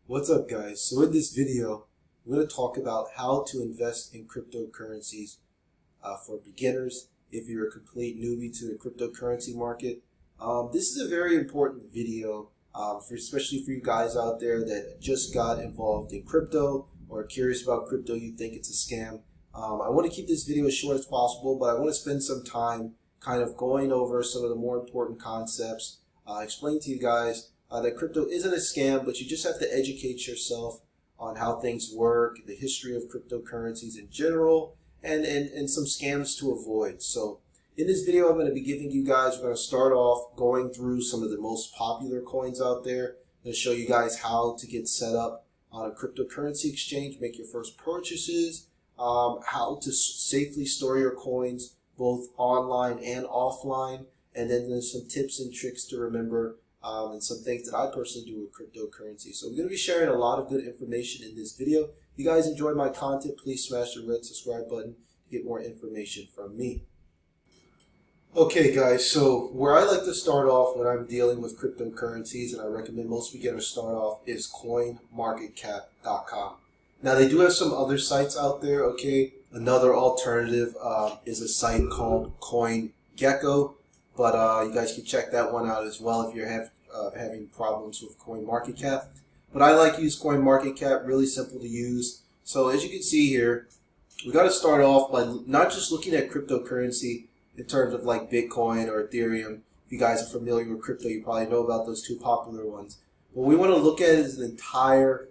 What's up, guys? So in this video, I'm going to talk about how to invest in cryptocurrencies for beginners if you're a complete newbie to the cryptocurrency market. This is a very important video, especially for you guys out there that just got involved in crypto or are curious about crypto, you think it's a scam. I want to keep this video as short as possible, but I want to spend some time kind of going over some of the more important concepts, explain to you guys that crypto isn't a scam, but you just have to educate yourself on how things work, the history of cryptocurrencies in general, and some scams to avoid. So in this video, I'm going to be giving you guys, we're going to start off going through some of the most popular coins out there. I'm going to show you guys how to get set up on a cryptocurrency exchange, make your first purchases, how to safely store your coins both online and offline, and then there's some tips and tricks to remember and some things that I personally do with cryptocurrency. So we're going to be sharing a lot of good information in this video. If you guys enjoy my content, please smash the red subscribe button to get more information from me. Okay guys, so where I like to start off when I'm dealing with cryptocurrencies, and I recommend most beginners start off, is coinmarketcap.com. Now they do have some other sites out there, okay? Another alternative is a site called CoinGecko, but you guys can check that one out as well if you're having problems with CoinMarketCap. But I like to use CoinMarketCap, really simple to use. So as you can see here, we got to start off by not just looking at cryptocurrency in terms of like Bitcoin or Ethereum. If you guys are familiar with crypto, you probably know about those two popular ones. What we want to look at is an entire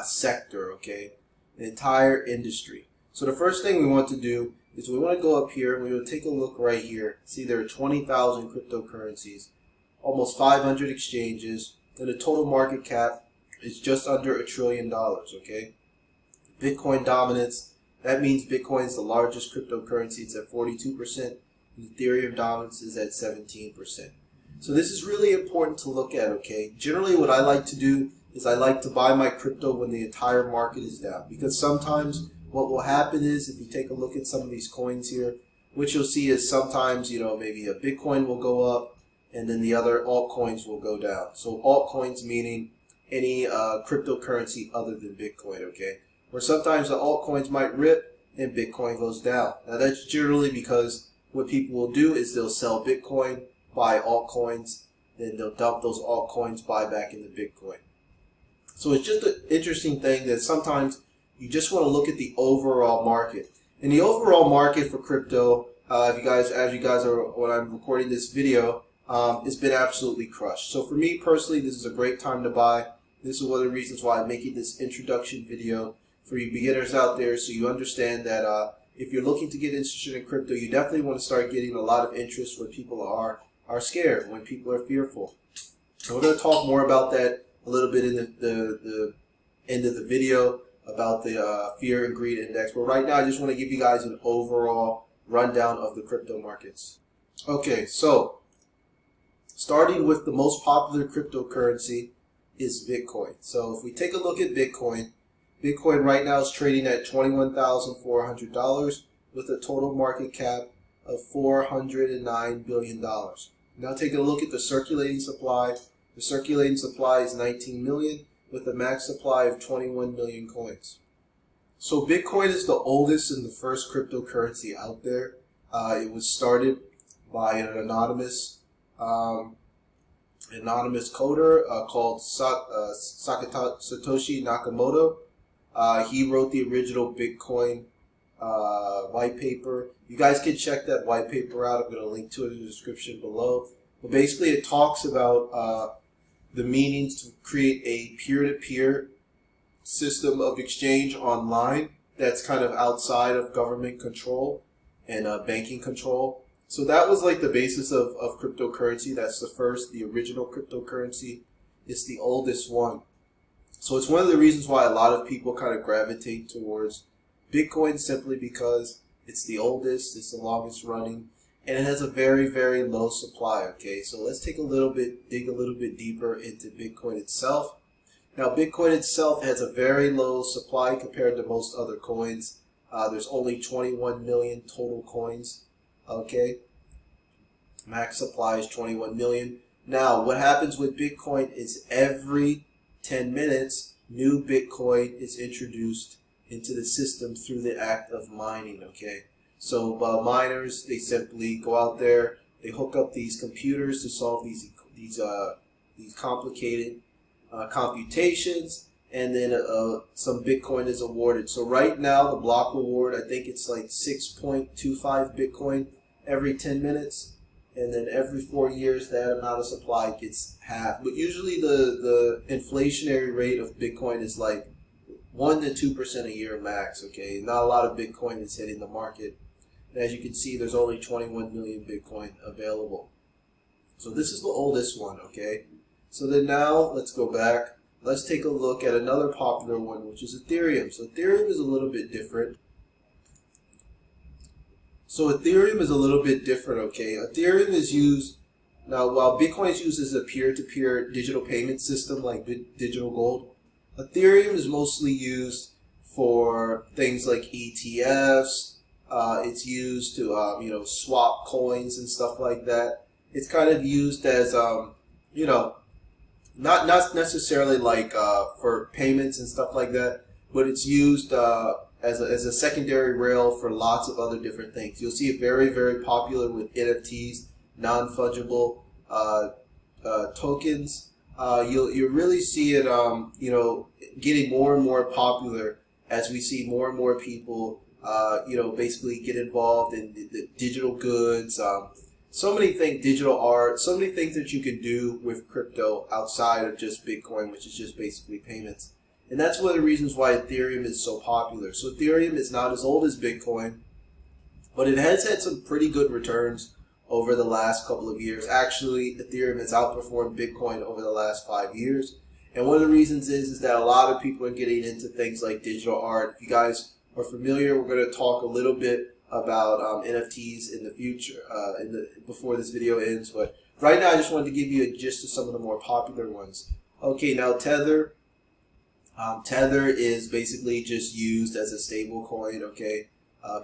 sector, okay? An entire industry. So the first thing we want to do is we want to go up here and we want to take a look right here. See, there are 20,000 cryptocurrencies, almost 500 exchanges, and the total market cap is just under $1 trillion, okay? Bitcoin dominance, that means Bitcoin is the largest cryptocurrency. It's at 42%, and Ethereum dominance is at 17%. So this is really important to look at, okay? Generally what I like to do is I like to buy my crypto when the entire market is down, because sometimes what will happen is, if you take a look at some of these coins here, what you'll see is sometimes, you know, maybe a Bitcoin will go up and then the other altcoins will go down. So altcoins meaning any cryptocurrency other than Bitcoin, okay? Or sometimes the altcoins might rip and Bitcoin goes down. Now that's generally because what people will do is they'll sell Bitcoin, buy altcoins, then they'll dump those altcoins, buy back into Bitcoin. So it's just an interesting thing that sometimes you just want to look at the overall market. And the overall market for crypto, as you guys are, when I'm recording this video, it's been absolutely crushed. So for me personally, this is a great time to buy. This is one of the reasons why I'm making this introduction video for you beginners out there, so you understand that if you're looking to get interested in crypto, you definitely want to start getting a lot of interest when people are scared, when people are fearful. So we're going to talk more about that a little bit in the end of the video, about the fear and greed index. But right now I just want to give you guys an overall rundown of the crypto markets. Okay, so starting with the most popular cryptocurrency is Bitcoin. So if we take a look at Bitcoin, Bitcoin right now is trading at $21,400 with a total market cap of $409 billion. Now take a look at the circulating supply. The circulating supply is 19 million with a max supply of 21 million coins. So Bitcoin is the oldest and the first cryptocurrency out there. It was started by an anonymous coder called Satoshi Nakamoto. He wrote the original Bitcoin white paper. You guys can check that white paper out. I'm going to link to it in the description below. But basically it talks about the meanings to create a peer-to-peer system of exchange online that's kind of outside of government control and banking control. So that was like the basis of cryptocurrency. That's the original cryptocurrency. It's the oldest one. So it's one of the reasons why a lot of people kind of gravitate towards Bitcoin, simply because it's the oldest, it's the longest running, and it has a very, very low supply, okay? So let's dig a little bit deeper into Bitcoin itself. Now, Bitcoin itself has a very low supply compared to most other coins. There's only 21 million total coins, okay? Max supply is 21 million. Now, what happens with Bitcoin is every 10 minutes, new Bitcoin is introduced into the system through the act of mining, okay? So miners, they simply go out there, they hook up these computers to solve these complicated computations, and then some Bitcoin is awarded. So right now, the block reward, I think it's like 6.25 Bitcoin every 10 minutes. And then every 4 years, that amount of supply gets halved. But usually the inflationary rate of Bitcoin is like 1 to 2% a year max, okay? Not a lot of Bitcoin is hitting the market. And as you can see, there's only 21 million Bitcoin available. So this is the oldest one, okay? So then now, let's go back. Let's take a look at another popular one, which is Ethereum. So Ethereum is a little bit different. Okay? Ethereum is used, now while Bitcoin is used as a peer-to-peer digital payment system like digital gold, Ethereum is mostly used for things like ETFs. It's used to, swap coins and stuff like that. It's kind of used as, not necessarily like for payments and stuff like that, but it's used as a secondary rail for lots of other different things. You'll see it very, very popular with NFTs, non-fungible tokens. You'll really see it, getting more and more popular as we see more and more people, basically get involved in the digital goods. So many things, digital art, so many things that you can do with crypto outside of just Bitcoin, which is just basically payments. And that's one of the reasons why Ethereum is so popular. So Ethereum is not as old as Bitcoin, but it has had some pretty good returns over the last couple of years. Actually, Ethereum has outperformed Bitcoin over the last 5 years. And one of the reasons is that a lot of people are getting into things like digital art. If you guys are familiar, we're going to talk a little bit about NFTs in the future, before this video ends. But right now, I just wanted to give you a gist of some of the more popular ones. Okay, now Tether. Tether is basically just used as a stable coin, okay?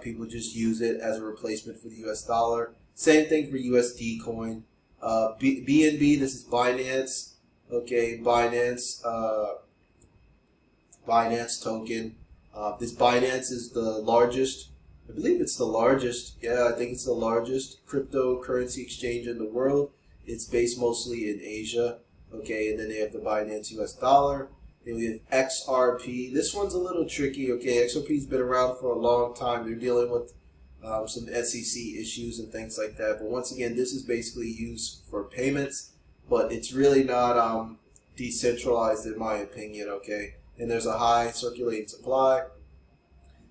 People just use it as a replacement for the US dollar. Same thing for USD coin. BNB, this is Binance, okay? Binance token. This Binance is the largest, I believe it's the largest, yeah, I think it's the largest cryptocurrency exchange in the world. It's based mostly in Asia, okay? And then they have the Binance US dollar. Then we have XRP. This one's a little tricky, okay? XRP's been around for a long time. They're dealing with some SEC issues and things like that. But once again, this is basically used for payments, but it's really not decentralized in my opinion, okay? And there's a high circulating supply.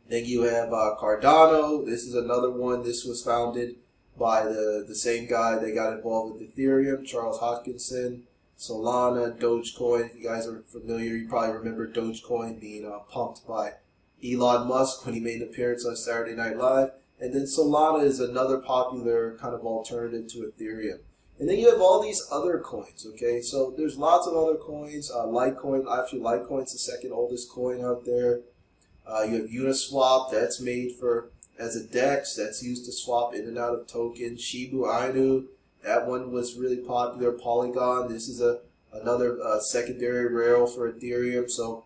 Then you have Cardano. This is another one. This was founded by the same guy that got involved with Ethereum, Charles Hoskinson. Solana, Dogecoin. If you guys are familiar, you probably remember Dogecoin being pumped by Elon Musk when he made an appearance on Saturday Night Live. And then Solana is another popular kind of alternative to Ethereum. And then you have all these other coins, okay? So there's lots of other coins. Litecoin, actually Litecoin's the second oldest coin out there. You have Uniswap, that's made as a DEX, that's used to swap in and out of tokens. Shiba Inu, that one was really popular. Polygon, this is another secondary rail for Ethereum. So,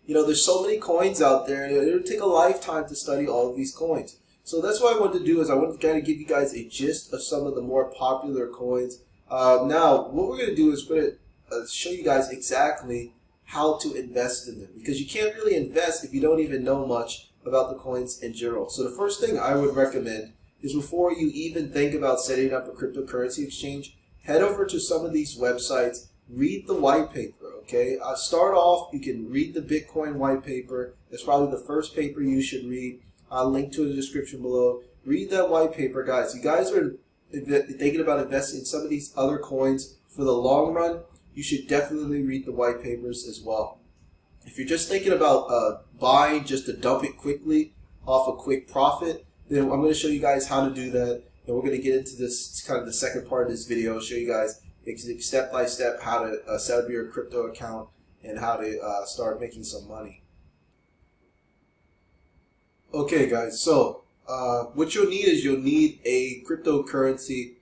there's so many coins out there, and it'll take a lifetime to study all of these coins. So that's what I wanted to do, is I wanted to kind of give you guys a gist of some of the more popular coins. Now, what we're going to do is we're going to show you guys exactly how to invest in them, because you can't really invest if you don't even know much about the coins in general. So the first thing I would recommend is, before you even think about setting up a cryptocurrency exchange, head over to some of these websites, read the white paper, okay? Start off, you can read the Bitcoin white paper. That's probably the first paper you should read. I'll link to it in the description below. Read that white paper, guys. You guys are thinking about investing in some of these other coins for the long run, you should definitely read the white papers as well. If you're just thinking about buying just to dump it quickly off a quick profit, then I'm going to show you guys how to do that. And we're going to get into this, kind of the second part of this video, show you guys step by step how to set up your crypto account and how to start making some money. Okay guys, so what you'll need is, you'll need a cryptocurrency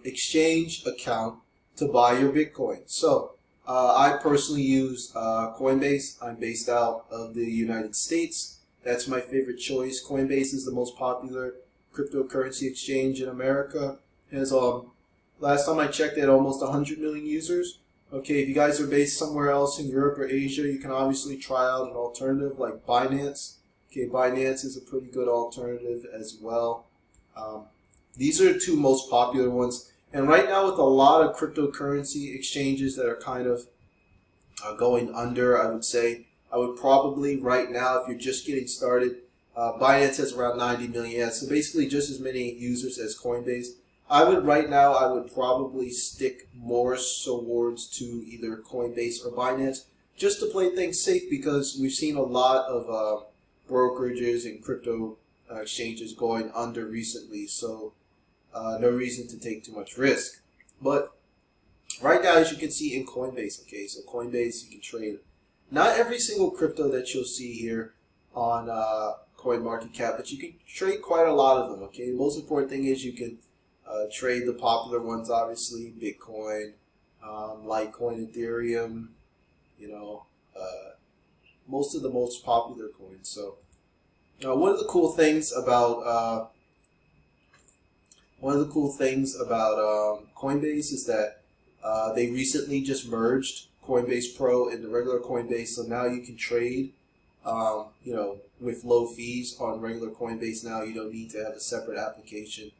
exchange account to buy your Bitcoin. So I personally use Coinbase. I'm based out of the United States. That's my favorite choice. Coinbase is the most popular cryptocurrency exchange in America. It has last time I checked, it had almost 100 million users. Okay, if you guys are based somewhere else in Europe or Asia, you can obviously try out an alternative like Binance. Okay, Binance is a pretty good alternative as well. These are the two most popular ones. And right now, with a lot of cryptocurrency exchanges that are kind of going under, I would say, I would probably right now, if you're just getting started, Binance has around 90 million. Yeah, so basically just as many users as Coinbase. I would probably stick more towards to either Coinbase or Binance just to play things safe, because we've seen a lot of brokerages and crypto exchanges going under recently. So no reason to take too much risk. But right now, as you can see in Coinbase, okay, so Coinbase, you can trade not every single crypto that you'll see here on CoinMarketCap, but you can trade quite a lot of them, okay? The most important thing is you can trade the popular ones, obviously, Bitcoin, Litecoin, Ethereum, you know, most of the most popular coins. So one of the cool things about Coinbase is that they recently just merged Coinbase Pro and the regular Coinbase, so now you can trade, you know, with low fees on regular Coinbase. Now you don't need to have a separate application.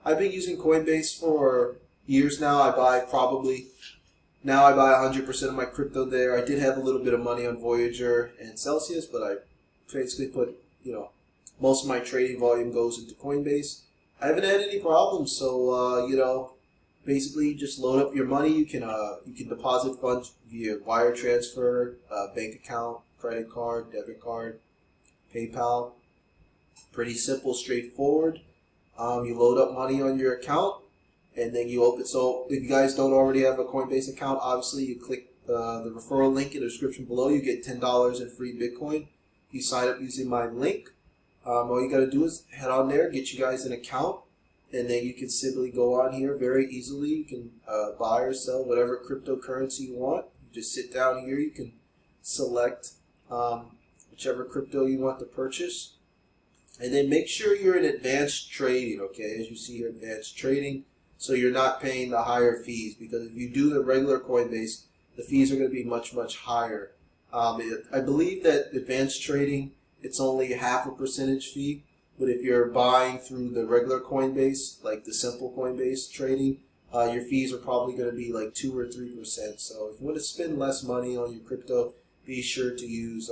I've been using Coinbase for years now. I buy 100% of my crypto there. I did have a little bit of money on Voyager and Celsius, but I basically put, you know, most of my trading volume goes into Coinbase. I haven't had any problems, so you know, basically just load up your money. You can deposit funds via wire transfer, bank account, credit card, debit card, PayPal. Pretty simple, straightforward. You load up money on your account, and then you open. So if you guys don't already have a Coinbase account, obviously you click the referral link in the description below. You get $10 in free Bitcoin. If you sign up using my link, all you got to do is head on there, get you guys an account, and then you can simply go on here very easily. You can buy or sell whatever cryptocurrency you want. You just sit down here. You can select whichever crypto you want to purchase. And then make sure you're in advanced trading, okay? As you see here, advanced trading. So you're not paying the higher fees, because if you do the regular Coinbase, the fees are going to be much, much higher. I believe that advanced trading, it's only half a percentage fee. But if you're buying through the regular Coinbase, like the simple Coinbase trading, your fees are probably going to be like 2 or 3%. So if you want to spend less money on your crypto, be sure to use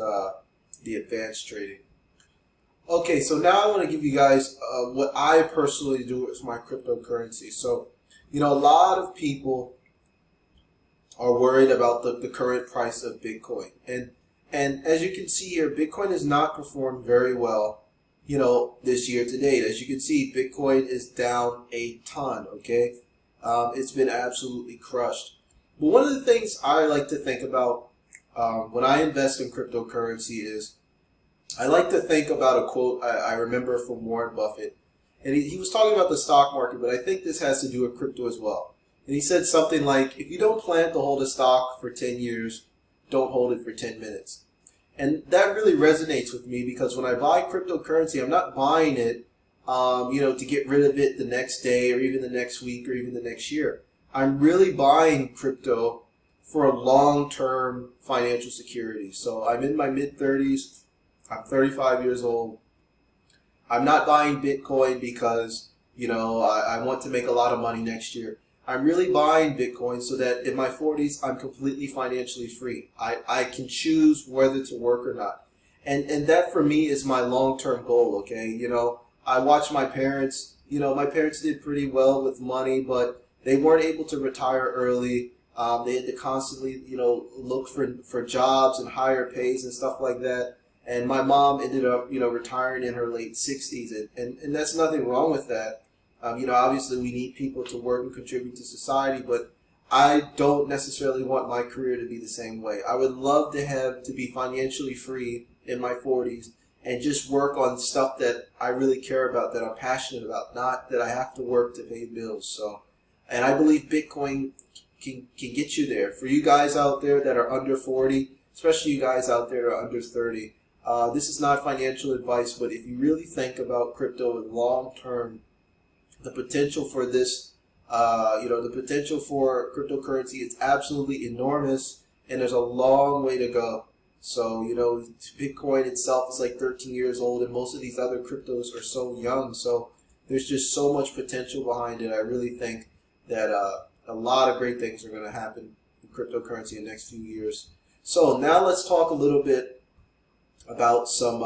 the advanced trading. Okay, so now I want to give you guys what I personally do with my cryptocurrency. So, you know, a lot of people are worried about the current price of Bitcoin. And as you can see here, Bitcoin has not performed very well, you know, this year to date. As you can see, Bitcoin is down a ton, okay? It's been absolutely crushed. But one of the things I like to think about when I invest in cryptocurrency is I like to think about a quote I remember from Warren Buffett. And he was talking about the stock market, but I think this has to do with crypto as well. And he said something like, if you don't plan to hold a stock for 10 years, don't hold it for 10 minutes. And that really resonates with me, because when I buy cryptocurrency, I'm not buying it, you know, to get rid of it the next day or even the next week or even the next year. I'm really buying crypto for a long-term financial security. So I'm in my mid-30s. I'm 35 years old. I'm not buying Bitcoin because, you know, I want to make a lot of money next year. I'm really buying Bitcoin so that in my 40s, I'm completely financially free. I can choose whether to work or not. And that for me is my long-term goal, okay? You know, I watch my parents, you know, my parents did pretty well with money, but they weren't able to retire early. They had to constantly, you know, look for jobs and higher pays and stuff like that. And my mom ended up, you know, retiring in her late 60s. And that's nothing wrong with that. You know, obviously we need people to work and contribute to society, but I don't necessarily want my career to be the same way. I would love to be financially free in my 40s and just work on stuff that I really care about, that I'm passionate about, not that I have to work to pay bills. So And I believe Bitcoin can get you there. For you guys out there that are under 40, especially you guys out there that are under 30, this is not financial advice, but if you really think about crypto in long term, the potential for this, the potential for cryptocurrency is absolutely enormous, and there's a long way to go. So, Bitcoin itself is like 13 years old, and most of these other cryptos are so young. So there's just so much potential behind it. I really think that a lot of great things are going to happen in cryptocurrency in the next few years. So now let's talk a little bit about some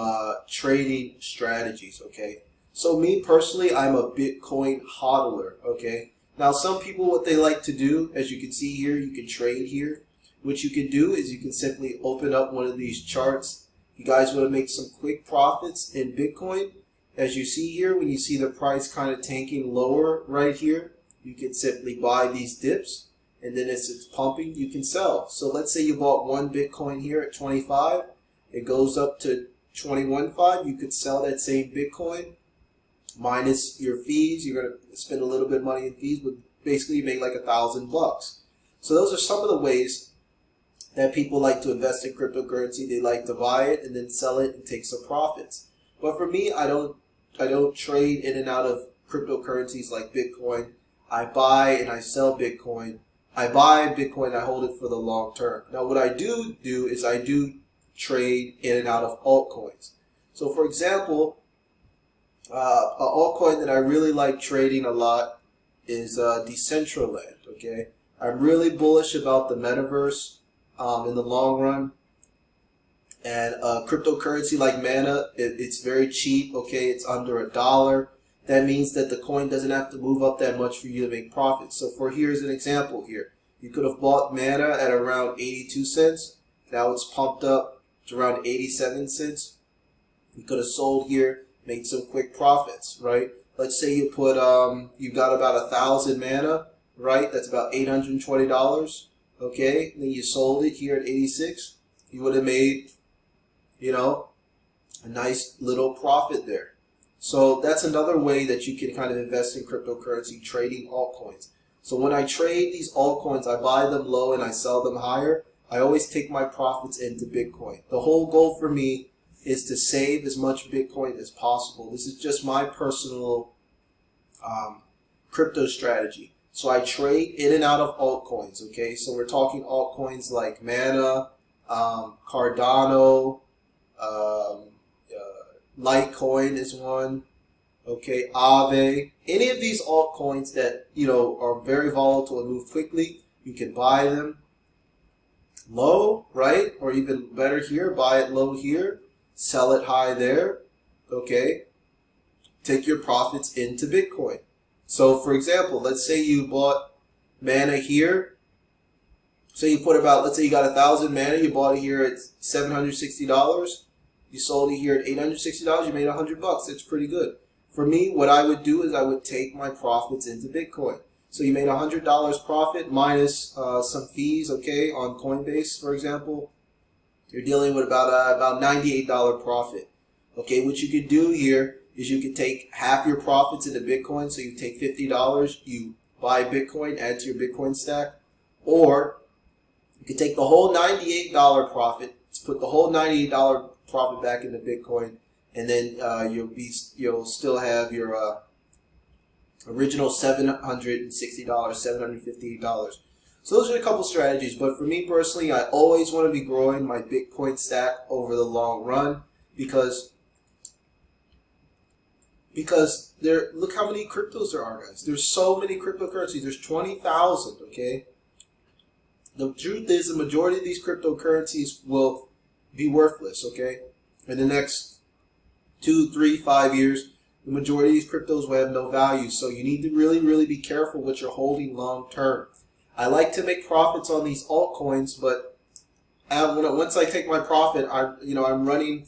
trading strategies, okay? So me personally, I'm a Bitcoin hodler, okay? Now some people, what they like to do, as you can see here, you can trade here. What you can do is you can simply open up one of these charts. If you guys want to make some quick profits in Bitcoin, as you see here, when you see the price kind of tanking lower right here, you can simply buy these dips, and then as it's pumping, you can sell. So let's say you bought one Bitcoin here at 25, it goes up to 21.5, you could sell that same Bitcoin minus your fees. You're going to spend a little bit of money in fees, but basically you make like $1,000. So those are some of the ways that people like to invest in cryptocurrency. They like to buy it and then sell it and take some profits. But for me, I don't trade in and out of cryptocurrencies like Bitcoin. I buy and I sell Bitcoin. I buy Bitcoin, I hold it for the long term. Now what I do is I do trade in and out of altcoins. So for example, an altcoin that I really like trading a lot is Decentraland, okay? I'm really bullish about the metaverse in the long run. And cryptocurrency like Mana, it's very cheap, okay? It's under $1. That means that the coin doesn't have to move up that much for you to make profits. So here's an example here. You could have bought Mana at around 82 cents. Now it's pumped up to around 87 cents. You could have sold here, made some quick profits, right? Let's say you put, you got about 1,000 Mana, right? That's about $820, okay? And then you sold it here at 86. You would have made, a nice little profit there. So that's another way that you can kind of invest in cryptocurrency, trading altcoins. So when I trade these altcoins, I buy them low and I sell them higher. I always take my profits into Bitcoin. The whole goal for me is to save as much Bitcoin as possible. This is just my personal crypto strategy. So I trade in and out of altcoins, okay? So we're talking altcoins like Mana, Cardano, Litecoin is one, okay, Aave. Any of these altcoins that, are very volatile and move quickly, you can buy them low, right? Or even better here, buy it low here, sell it high there, okay? Take your profits into Bitcoin. So for example, let's say you bought Mana here. So you put about, let's say you got 1,000 Mana, you bought it here at $760. You sold it here at $860, you made $100. That's pretty good. For me, what I would do is I would take my profits into Bitcoin. So you made $100 profit minus some fees, okay, on Coinbase, for example. You're dealing with about $98 profit. Okay, what you could do here is you could take half your profits into Bitcoin. So you take $50, you buy Bitcoin, add to your Bitcoin stack. Or you could take the whole $98 profit, put the whole $98 profit back into Bitcoin, and then you'll still have your original $760, $758. So those are a couple strategies, but for me personally, I always want to be growing my Bitcoin stack over the long run because look how many cryptos there are, guys. There's so many cryptocurrencies. There's 20,000, okay? The truth is the majority of these cryptocurrencies will be worthless, okay? In the next 2, 3, 5 years, the majority of these cryptos will have no value. So you need to really, really be careful what you're holding long term. I like to make profits on these altcoins, but once I take my profit, I'm running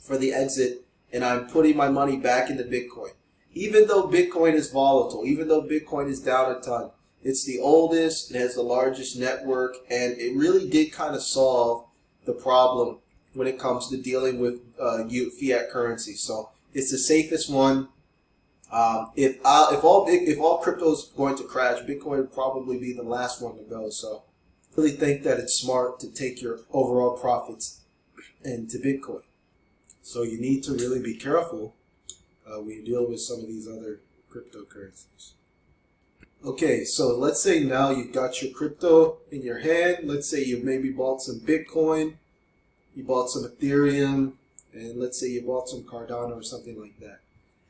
for the exit and I'm putting my money back into Bitcoin. Even though Bitcoin is volatile, even though Bitcoin is down a ton, it's the oldest, it has the largest network, and it really did kind of solve the problem when it comes to dealing with fiat currency. So it's the safest one. If all crypto is going to crash, Bitcoin would probably be the last one to go. So, I really think that it's smart to take your overall profits into Bitcoin. So you need to really be careful when you deal with some of these other cryptocurrencies. Okay, so let's say now you've got your crypto in your hand. Let's say you maybe bought some Bitcoin, you bought some Ethereum, and let's say you bought some Cardano or something like that.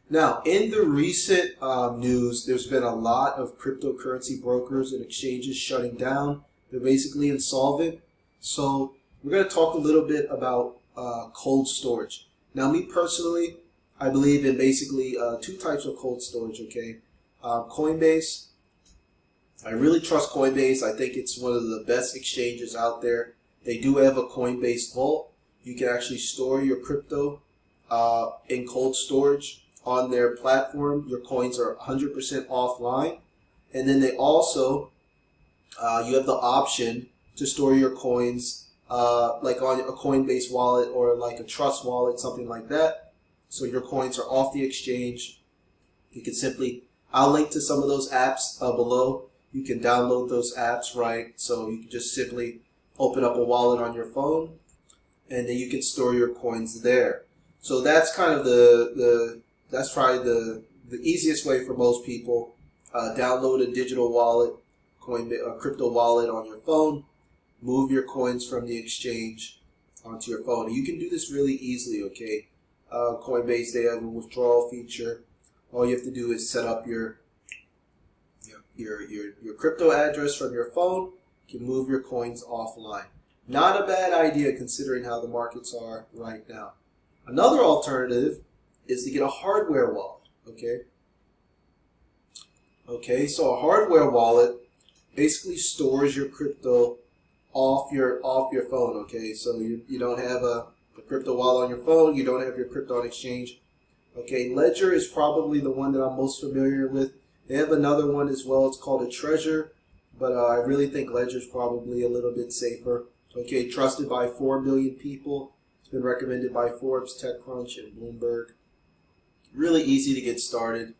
Now, in the recent news, there's been a lot of cryptocurrency brokers and exchanges shutting down. They're basically insolvent. So we're going to talk a little bit about cold storage. Now, me personally, I believe in basically two types of cold storage, okay? Coinbase. I really trust Coinbase. I think it's one of the best exchanges out there. They do have a Coinbase vault. You can actually store your crypto in cold storage on their platform. Your coins are 100% offline. And then they also, you have the option to store your coins like on a Coinbase wallet or like a Trust wallet, something like that. So your coins are off the exchange. You can simply, I'll link to some of those apps below. You can download those apps, right? So you can just simply open up a wallet on your phone and then you can store your coins there. So that's kind of that's probably the easiest way for most people. Download a digital wallet, a crypto wallet on your phone, move your coins from the exchange onto your phone. And you can do this really easily, okay? Coinbase, they have a withdrawal feature. All you have to do is set up your crypto address from your phone. You can move your coins offline. Not a bad idea considering how the markets are right now. Another alternative is to get a hardware wallet, okay? Okay, so a hardware wallet basically stores your crypto off your phone, okay? So you don't have a crypto wallet on your phone, you don't have your crypto on exchange. Okay, Ledger is probably the one that I'm most familiar with. They have another one as well, it's called a Treasure, but I really think Ledger is probably a little bit safer. Okay, trusted by 4 million people. It's been recommended by Forbes, TechCrunch, and Bloomberg. Really easy to get started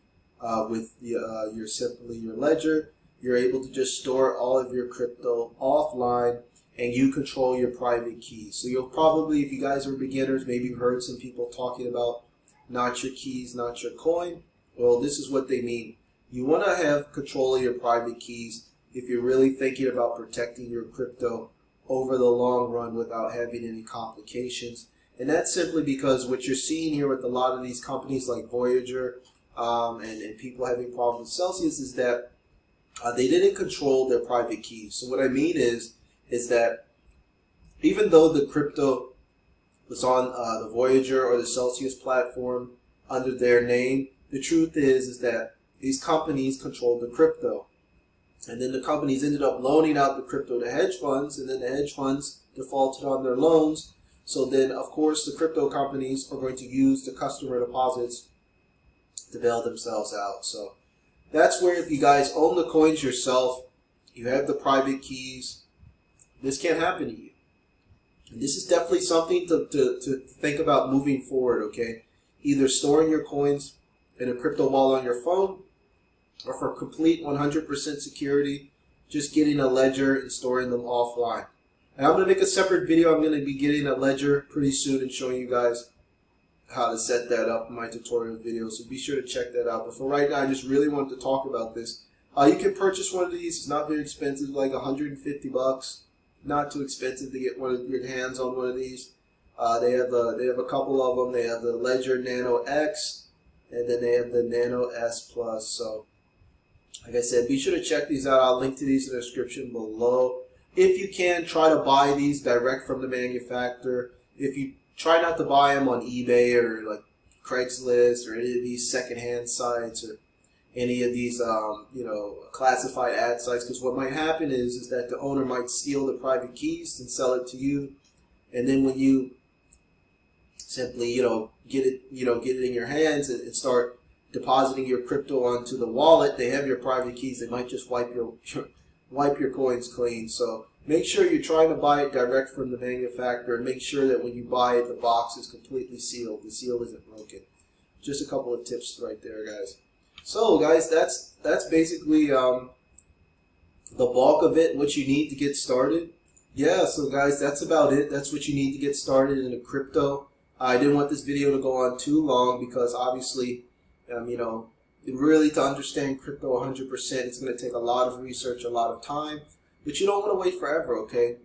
with your Ledger. You're able to just store all of your crypto offline and you control your private keys. So you'll probably, if you guys are beginners, maybe you've heard some people talking about not your keys, not your coin. Well, this is what they mean. You want to have control of your private keys if you're really thinking about protecting your crypto over the long run without having any complications. And that's simply because what you're seeing here with a lot of these companies like Voyager and people having problems with Celsius is that they didn't control their private keys. So what I mean is that even though the crypto was on the Voyager or the Celsius platform under their name, the truth is that these companies controlled the crypto. And then the companies ended up loaning out the crypto to hedge funds, and then the hedge funds defaulted on their loans. So then, of course, the crypto companies are going to use the customer deposits to bail themselves out. So that's where if you guys own the coins yourself, you have the private keys, this can't happen to you. And this is definitely something to think about moving forward, okay? Either storing your coins in a crypto wallet on your phone, or for complete 100% security, just getting a ledger and storing them offline. And I'm going to make a separate video. I'm going to be getting a ledger pretty soon and showing you guys how to set that up in my tutorial video. So be sure to check that out. But for right now, I just really wanted to talk about this. You can purchase one of these. It's not very expensive, like 150 bucks. Not too expensive to get your hands on one of these. They have a couple of them. They have the Ledger Nano X, and then they have the Nano S Plus. So, like I said, be sure to check these out. I'll link to these in the description below. If you can, try to buy these direct from the manufacturer. If you try not to buy them on eBay or like Craigslist or any of these secondhand sites or any of these classified ad sites, because what might happen is that the owner might steal the private keys and sell it to you, and then when you simply get it in your hands and start depositing your crypto onto the wallet, they have your private keys. They might just wipe your coins clean. So make sure you're trying to buy it direct from the manufacturer, and make sure that when you buy it, the box is completely sealed. The seal isn't broken. Just a couple of tips right there, guys. So guys, that's basically the bulk of it, what you need to get started. Yeah, so guys, that's about it. That's what you need to get started in the crypto. I didn't want this video to go on too long because obviously, you know, really to understand crypto 100%, it's going to take a lot of research, a lot of time, but you don't want to wait forever, okay?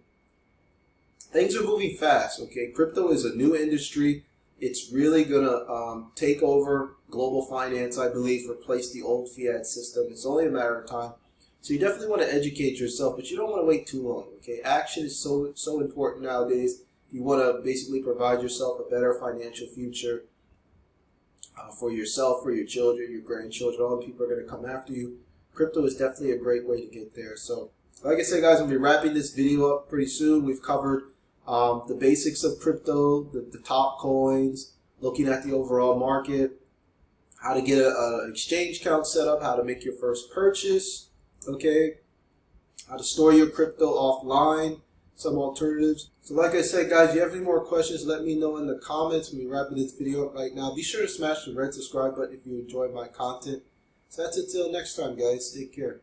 Things are moving fast, okay? Crypto is a new industry. It's really going to take over global finance, I believe, replace the old fiat system. It's only a matter of time. So you definitely want to educate yourself, but you don't want to wait too long, okay? Action is so important nowadays. If you want to basically provide yourself a better financial future for yourself, for your children, your grandchildren, all the people are going to come after you. Crypto is definitely a great way to get there. So like I said, guys, we'll be wrapping this video up pretty soon. We've covered the basics of crypto, the top coins, looking at the overall market, how to get an exchange account set up, how to make your first purchase, okay, how to store your crypto offline, some alternatives. So like I said, guys, if you have any more questions, let me know in the comments. We'll be wrapping this video up right now. Be sure to smash the red subscribe button if you enjoy my content. So that's it till next time, guys. Take care.